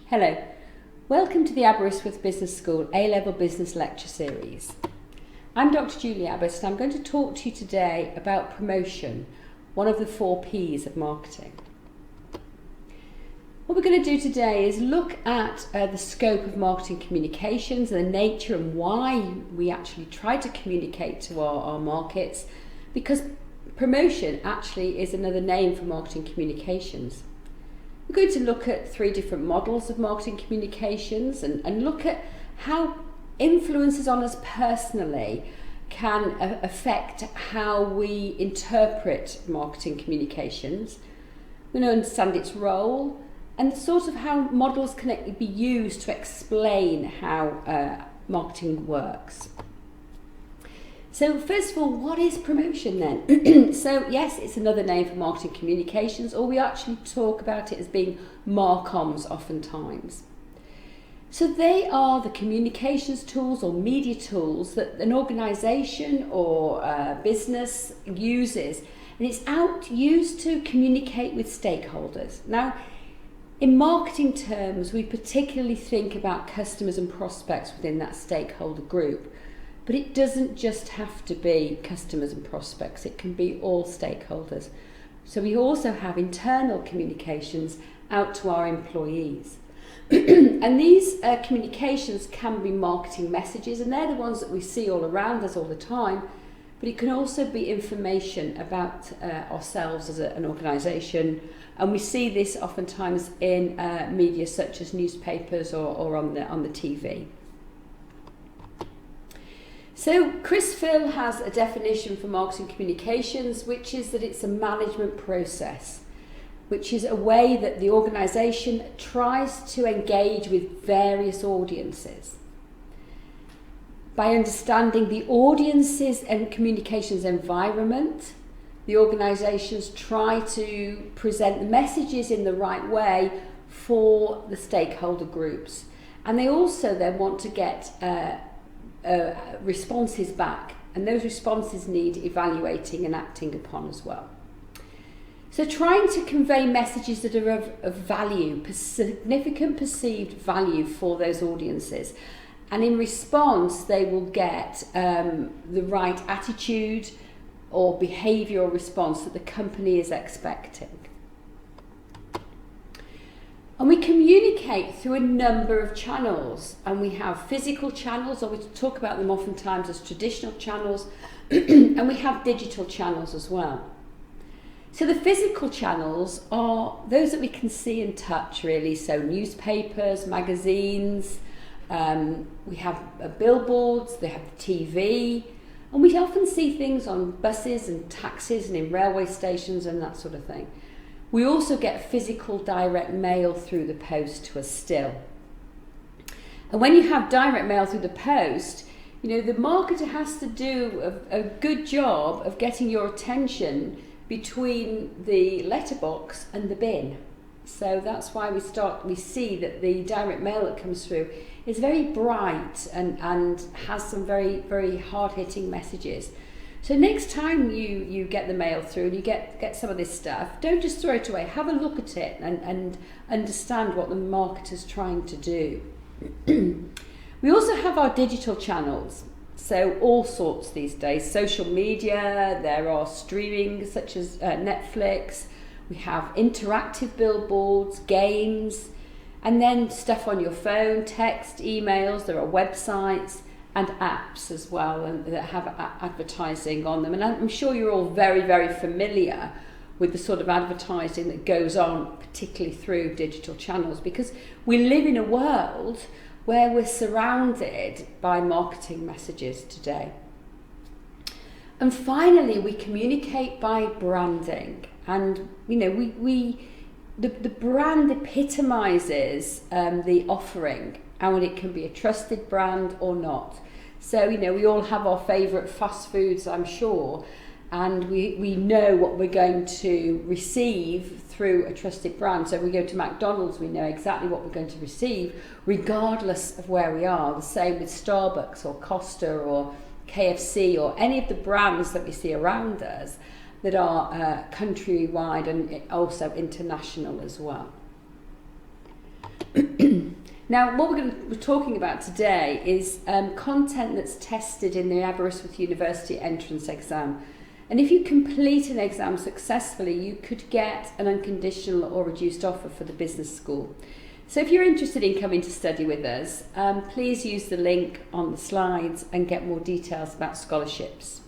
Hello, welcome to the Aberystwyth Business School A-Level Business Lecture Series. I'm Dr. Julie Abbott and I'm going to talk to you today about promotion, one of the 4 P's of marketing. What we're going to do today is look at the scope of marketing communications, the nature and why we actually try to communicate to our markets, because promotion actually is another name for marketing communications. We're going to look at 3 different models of marketing communications and look at how influences on us personally can affect how we interpret marketing communications. We're going to understand its role and sort of how models can be used to explain how marketing works. So first of all, what is promotion then? So yes, it's another name for marketing communications, or we actually talk about it as being marcoms oftentimes. So they are the communications tools or media tools that an organisation or business uses, and it's used to communicate with stakeholders. Now, in marketing terms, we particularly think about customers and prospects within that stakeholder group. But it doesn't just have to be customers and prospects, it can be all stakeholders. So we also have internal communications out to our employees. And these communications can be marketing messages, and they're the ones that we see all around us all the time, but it can also be information about ourselves as an organisation, and we see this oftentimes in media such as newspapers or on the TV. So Chris Phil has a definition for marketing communications, which is that it's a management process, which is a way that the organisation tries to engage with various audiences. By understanding the audiences and communications environment, the organisations try to present the messages in the right way for the stakeholder groups. And they also then want to get responses back, and those responses need evaluating and acting upon as well. So trying to convey messages that are of value, significant perceived value for those audiences, and in response they will get the right attitude or behavioural response that the company is expecting. And we communicate through a number of channels, and we have physical channels, or we talk about them oftentimes as traditional channels, and we have digital channels as well. So the physical channels are those that we can see and touch really, so newspapers, magazines, we have billboards, they have TV, and we often see things on buses and taxis and in railway stations and that sort of thing. We also get physical direct mail through the post to us still. And when you have direct mail through the post, the marketer has to do a good job of getting your attention between the letterbox and the bin. So that's why we see that the direct mail that comes through is very bright and has some very, very hard-hitting messages. So next time you get the mail through and you get some of this stuff, don't just throw it away. Have a look at it and understand what the marketer's trying to do. We also have our digital channels. So all sorts these days. Social media, there are streaming such as Netflix. We have interactive billboards, games, and then stuff on your phone, text, emails. There are websites and apps as well, and that have advertising on them. And I'm sure you're all very, very familiar with the sort of advertising that goes on, particularly through digital channels, because we live in a world where we're surrounded by marketing messages today. And finally, we communicate by branding. And, the brand epitomizes the offering, and it can be a trusted brand or not. So, we all have our favourite fast foods, I'm sure, and we know what we're going to receive through a trusted brand. So if we go to McDonald's, we know exactly what we're going to receive, regardless of where we are. The same with Starbucks or Costa or KFC or any of the brands that we see around us that are countrywide and also international as well. Now, what we're talking about today is content that's tested in the Aberystwyth University entrance exam. And if you complete an exam successfully, you could get an unconditional or reduced offer for the business school. So if you're interested in coming to study with us, please use the link on the slides and get more details about scholarships.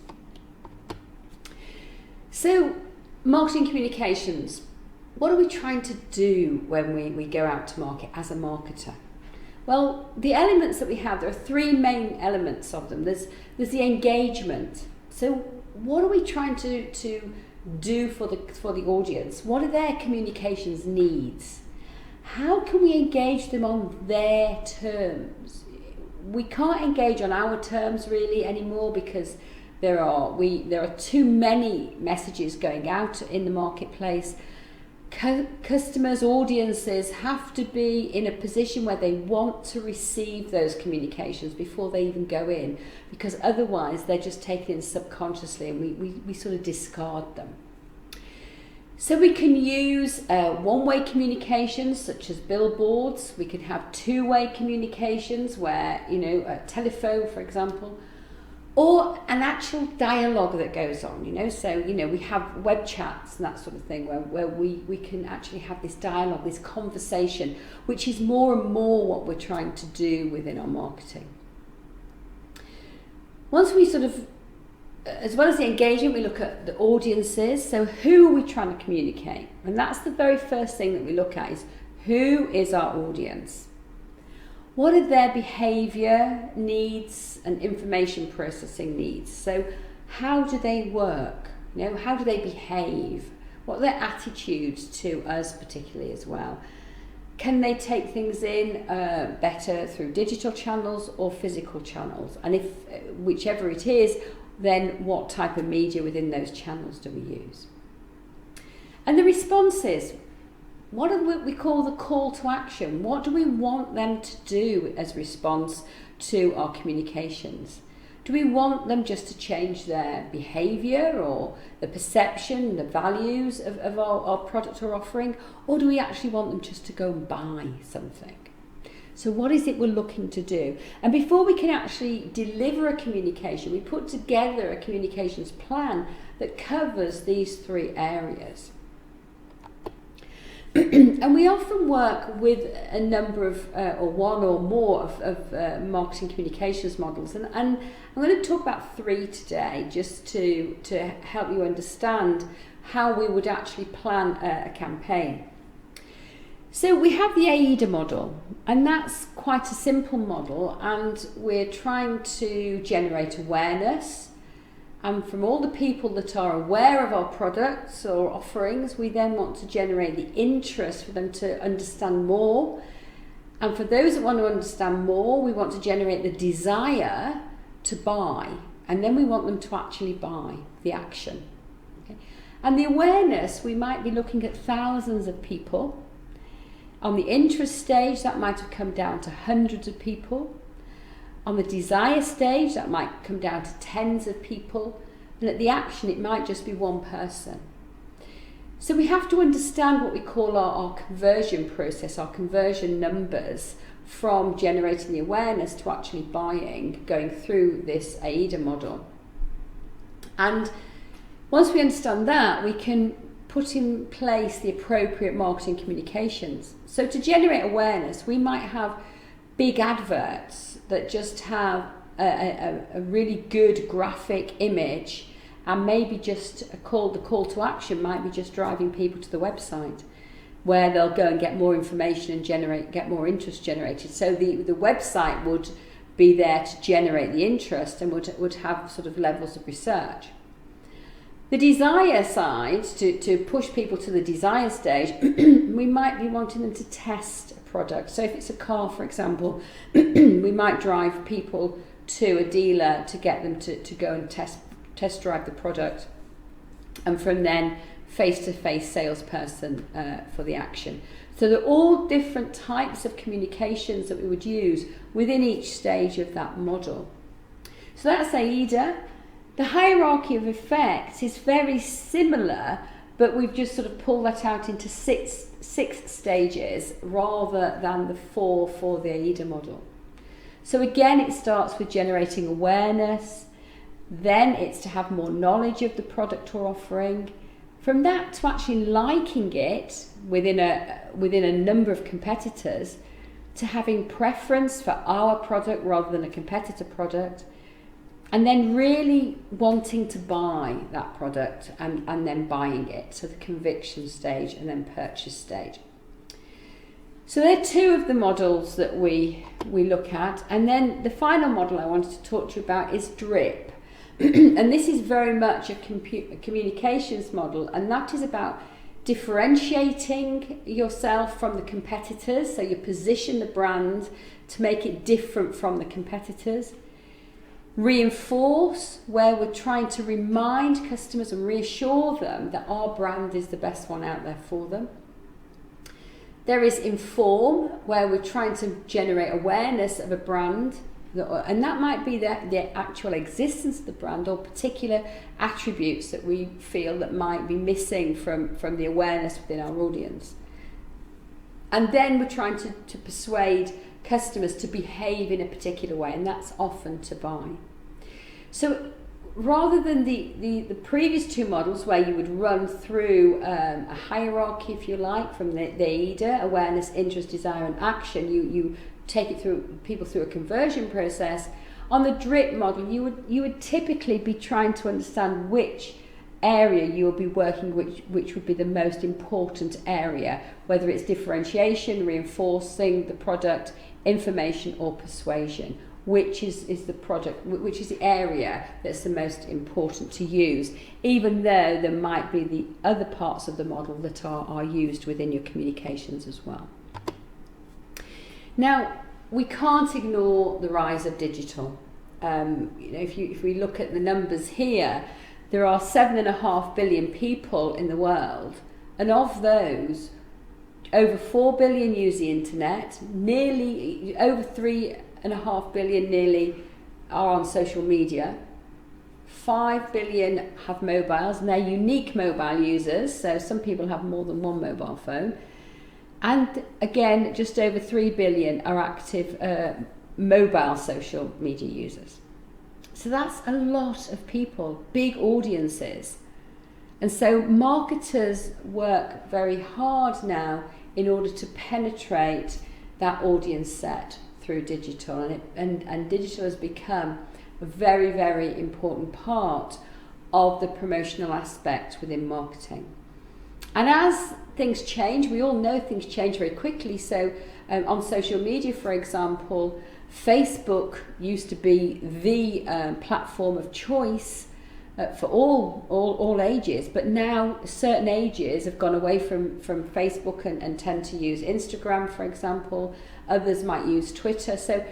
So, marketing communications. What are we trying to do when we go out to market as a marketer? Well, the elements that we have, there are three main elements of them. There's the engagement. So what are we trying to do for the audience? What are their communications needs? How can we engage them on their terms? We can't engage on our terms really anymore because there are too many messages going out in the marketplace. Customers, audiences have to be in a position where they want to receive those communications before they even go in, because otherwise they're just taken in subconsciously and we sort of discard them. So we can use one-way communications such as billboards. We could have two-way communications where, a telephone, for example, or an actual dialogue that goes on, So, we have web chats and that sort of thing where we can actually have this dialogue, this conversation, which is more and more what we're trying to do within our marketing. Once we as well as the engagement, we look at the audiences. So who are we trying to communicate? And that's the very first thing that we look at is who is our audience? What are their behaviour needs and information processing needs? So how do they work? How do they behave? What are their attitudes to us particularly as well? Can they take things in better through digital channels or physical channels? And if whichever it is, then what type of media within those channels do we use? And the responses. What do we call the call to action? What do we want them to do as response to our communications? Do we want them just to change their behaviour or the perception, the values of our product or offering? Or do we actually want them just to go and buy something? So what is it we're looking to do? And before we can actually deliver a communication, we put together a communications plan that covers these three areas. And we often work with a number of, or one or more of marketing communications models. And I'm going to talk about three today, just to help you understand how we would actually plan a campaign. So we have the AIDA model, and that's quite a simple model, and we're trying to generate awareness. And from all the people that are aware of our products or offerings, we then want to generate the interest for them to understand more. And for those that want to understand more, we want to generate the desire to buy. And then we want them to actually buy, the action. Okay? And the awareness, we might be looking at thousands of people. On the interest stage, that might have come down to hundreds of people. On the desire stage, that might come down to tens of people. And at the action, it might just be one person. So we have to understand what we call our conversion process, our conversion numbers from generating the awareness to actually buying, going through this AIDA model. And once we understand that, we can put in place the appropriate marketing communications. So to generate awareness, we might have big adverts that just have a really good graphic image, and maybe just the call to action might be just driving people to the website where they'll go and get more information and get more interest generated. So the website would be there to generate the interest and would have sort of levels of research. The desire side, to push people to the desire stage, we might be wanting them to test a product. So if it's a car, for example, we might drive people to a dealer to get them to go and test drive the product, and from then face-to-face salesperson for the action. So they're all different types of communications that we would use within each stage of that model. So that's AIDA. The hierarchy of effects is very similar, but we've just sort of pulled that out into six stages rather than the 4 for the AIDA model. So again, it starts with generating awareness, then it's to have more knowledge of the product or offering, from that to actually liking it within a number of competitors, to having preference for our product rather than a competitor product, and then really wanting to buy that product and then buying it. So the conviction stage and then purchase stage. So they're 2 of the models that we look at. And then the final model I wanted to talk to you about is DRIP. And this is very much a communications model, and that is about differentiating yourself from the competitors. So you position the brand to make it different from the competitors. Reinforce, where we're trying to remind customers and reassure them that our brand is the best one out there for them. There is inform, where we're trying to generate awareness of a brand, and that might be the actual existence of the brand or particular attributes that we feel that might be missing from the awareness within our audience. And then we're trying to persuade customers to behave in a particular way, and that's often to buy. So rather than the previous 2 models where you would run through a hierarchy, if you like, from the AIDA, awareness, interest, desire and action, you take people through a conversion process. On the DRIP model, you would typically be trying to understand which area you'll be working, which would be the most important area, whether it's differentiation, reinforcing the product, information or persuasion, which is the product, which is the area that's the most important to use, even though there might be the other parts of the model that are used within your communications as well. Now, we can't ignore the rise of digital. If we look at the numbers here, there are 7.5 billion people in the world, and of those, over 4 billion use the internet, nearly over 3.5 billion nearly are on social media, 5 billion have mobiles, and they're unique mobile users, so some people have more than one mobile phone. And again, just over 3 billion are active mobile social media users. So that's a lot of people, big audiences. And so marketers work very hard now in order to penetrate that audience set through digital. And digital has become a very, very important part of the promotional aspect within marketing. And as things change, we all know things change very quickly. So on social media, for example, Facebook used to be the platform of choice for all ages, but now certain ages have gone away from Facebook and tend to use Instagram, for example. Others might use Twitter. So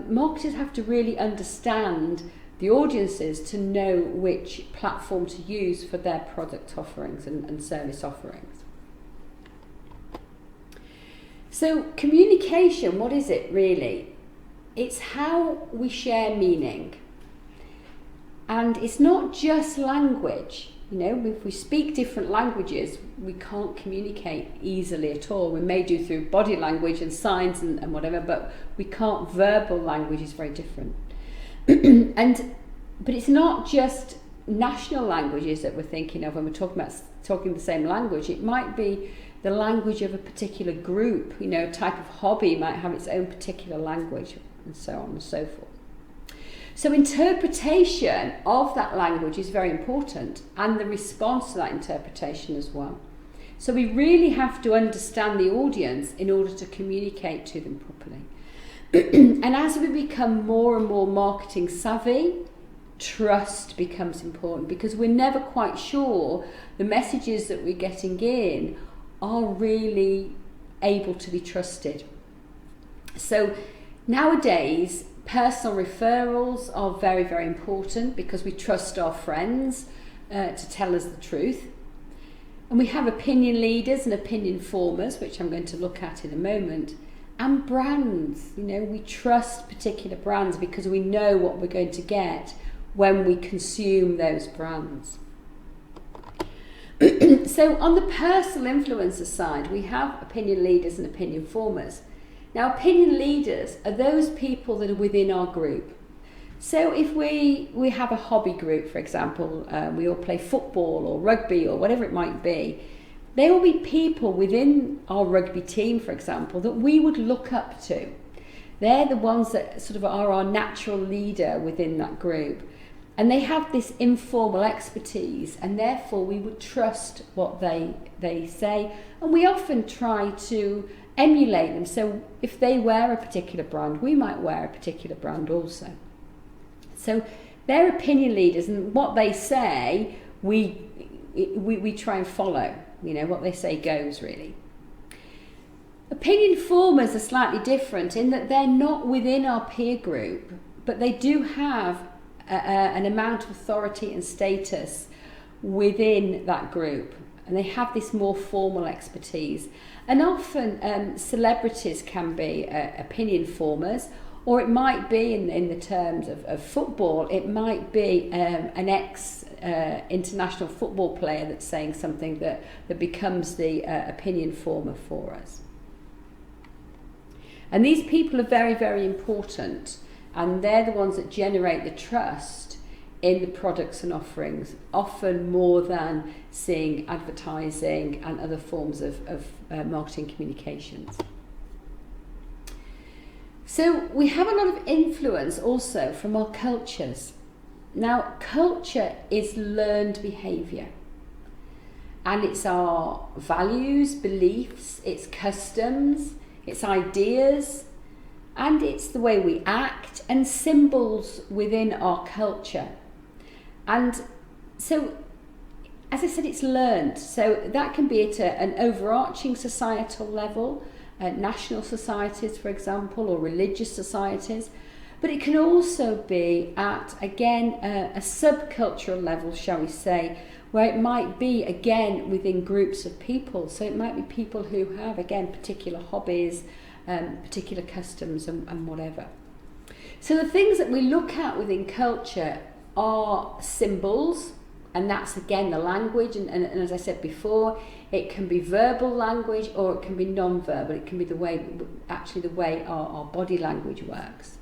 marketers have to really understand the audiences to know which platform to use for their product offerings and service offerings. So communication, what is it really? It's how we share meaning. And it's not just language. If we speak different languages, we can't communicate easily at all. We may do through body language and signs and whatever, but we can't. Verbal language is very different. But it's not just national languages that we're thinking of when we're talking the same language. It might be the language of a particular group. A type of hobby might have its own particular language, and so on and so forth. So interpretation of that language is very important, and the response to that interpretation as well. So we really have to understand the audience in order to communicate to them properly. And as we become more and more marketing savvy, trust becomes important, because we're never quite sure the messages that we're getting in are really able to be trusted. So nowadays, personal referrals are very, very important, because we trust our friends to tell us the truth. And we have opinion leaders and opinion formers, which I'm going to look at in a moment. And brands, we trust particular brands because we know what we're going to get when we consume those brands. So on the personal influencer side, we have opinion leaders and opinion formers. Now, opinion leaders are those people that are within our group. So if we have a hobby group, for example, we all play football or rugby or whatever it might be, there will be people within our rugby team, for example, that we would look up to. They're the ones that sort of are our natural leader within that group. And they have this informal expertise, and therefore we would trust what they say. And we often try to emulate them. So if they wear a particular brand, we might wear a particular brand also. So they're opinion leaders, and what they say, we try and follow. You know, what they say goes, really. Opinion formers are slightly different in that they're not within our peer group, but they do have an amount of authority and status within that group, and they have this more formal expertise. And often celebrities can be opinion formers, or it might be, in the terms of football, it might be an international football player that's saying something that becomes the opinion former for us. And these people are very, very important, and they're the ones that generate the trust in the products and offerings, often more than seeing advertising and other forms of marketing communications. So we have a lot of influence also from our cultures. Now, culture is learned behaviour, and it's our values, beliefs, it's customs, it's ideas, and it's the way we act and symbols within our culture. And so, as I said, it's learned. So that can be at an overarching societal level, national societies, for example, or religious societies. But it can also be at, again, a subcultural level, shall we say, where it might be, again, within groups of people. So it might be people who have, again, particular hobbies, particular customs and whatever. So the things that we look at within culture are symbols, and that's, again, the language. And as I said before, it can be verbal language or it can be non-verbal. It can be the way our body language works.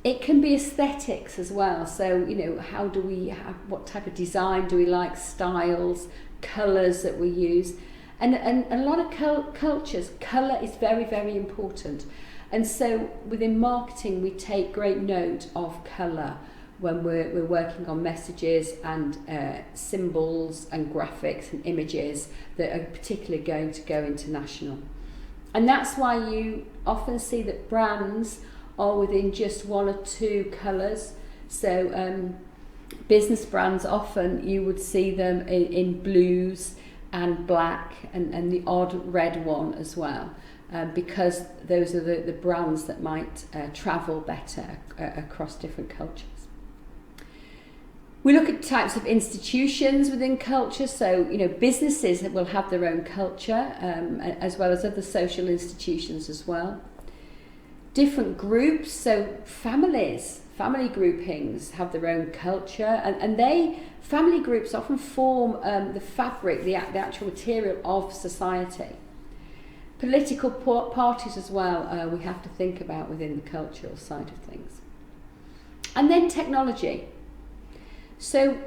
It can be aesthetics as well. So, you know, how do we have, what type of design do we like, styles, colours that we use. And a lot of cultures, colour is very, very important. And so within marketing, we take great note of colour when we're working on messages and symbols and graphics and images that are particularly going to go international. And that's why you often see that brands are within just one or two colours. So business brands, often you would see them in blues and black and the odd red one as well, because those are the brands that might travel better across different cultures. We look at types of institutions within culture. So, you know, businesses will have their own culture, as well as other social institutions as well. Different groups, so family groupings have their own culture, and family groups often form the fabric, the actual material of society. Political parties as well, we have to think about within the cultural side of things. And then technology. So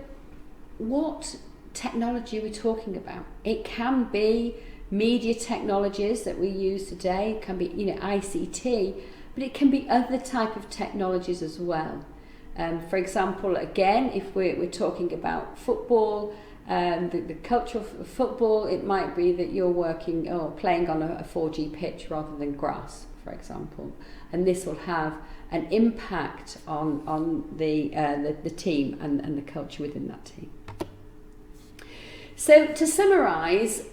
what technology are we talking about? It can be media technologies that we use today, it can be, you know, ICT, but it can be other type of technologies as well. For example, again, if we're talking about football, the culture of football, it might be that you're working or playing on a 4G pitch rather than grass, for example, and this will have an impact on the team and the culture within that team. So to summarise,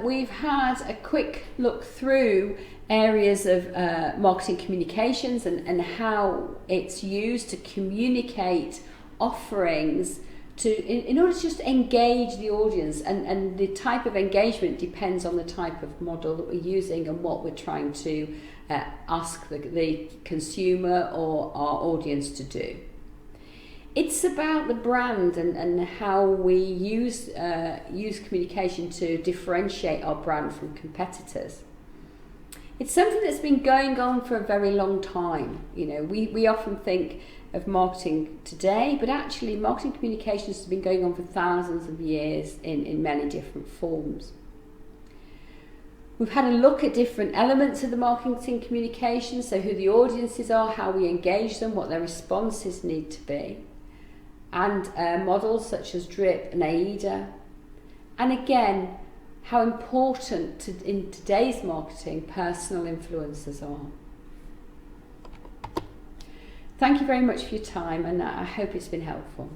we've had a quick look through areas of marketing communications and how it's used to communicate offerings in order to just engage the audience, and the type of engagement depends on the type of model that we're using and what we're trying to ask the consumer or our audience to do. It's about the brand and how we use communication to differentiate our brand from competitors. It's something that's been going on for a very long time. You know, we often think of marketing today, but actually marketing communications has been going on for thousands of years in many different forms. We've had a look at different elements of the marketing communication, so who the audiences are, how we engage them, what their responses need to be, and models such as DRIP and AIDA. And again, how important in today's marketing personal influencers are. Thank you very much for your time, and I hope it's been helpful.